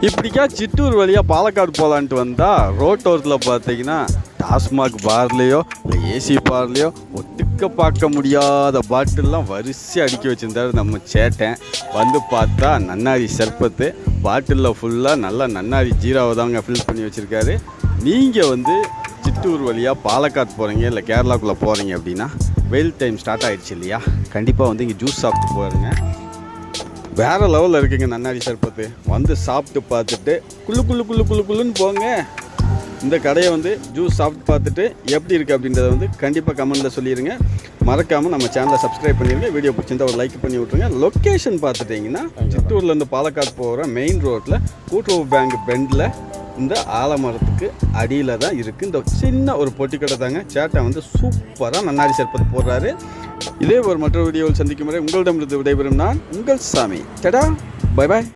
இப்படிக்கா சித்தூர் வழியாக பாலக்காடு போகலான்ட்டு வந்தால் ரோட்டோரத்தில் பார்த்தீங்கன்னா டாஸ்மாக் பார்லேயோ இல்லை ஏசி பார்லேயோ ஒட்டுக்க பார்க்க முடியாத பாட்டில்லாம் வரிசை அடுக்கி வச்சுருந்தாரு நம்ம சேட்டன். வந்து பார்த்தா நன்னாரி சர்பத்து பாட்டிலில் ஃபுல்லாக நல்லா நன்னாரி ஜீராவை தாங்க ஃபில் பண்ணி வச்சுருக்காரு. நீங்கள் வந்து சித்தூர் வழியாக பாலக்காடு போகிறீங்க இல்லை கேரளாக்குள்ளே போகிறீங்க அப்படின்னா வெயில் டைம் ஸ்டார்ட் ஆகிடுச்சு இல்லையா, கண்டிப்பாக வந்து இங்கே ஜூஸ் சாப்பிட்டு போயிருங்க. வேறு லெவலில் இருக்குங்க நன்னாரி சர்பத்து. வந்து சாப்பிட்டு பார்த்துட்டு குள்ளுன்னு போங்க. இந்த கடையை வந்து ஜூஸ் சாப்பிட்டு பார்த்துட்டு எப்படி இருக்குது அப்படின்றத வந்து கண்டிப்பாக கமெண்ட்டில் சொல்லிடுங்க. மறக்காமல் நம்ம சேனலை சப்ஸ்கிரைப் பண்ணிடுங்க. வீடியோ பிடிச்சிருந்தா ஒரு லைக் பண்ணி விட்ருங்க. லொக்கேஷன் பார்த்துட்டிங்கன்னா சித்தூர்லேருந்து பாலக்காடு போகிற மெயின் ரோட்டில் கூட்டுறவு பேங்க் பெண்டில் இந்த ஆலமரத்துக்கு அடியில் தான் இருக்குது. இந்த சின்ன ஒரு பொட்டிக்கடை தாங்க. சேட்டை வந்து சூப்பராக நன்னாரி சர்பத்து போடுறாரு. இதே ஒரு மற்றொரு வீடியோவில் சந்திக்கும் வரை உங்களிடமிருந்து விடைபெறும் நான் உங்கள் சாமி. டடா, பை பாய்.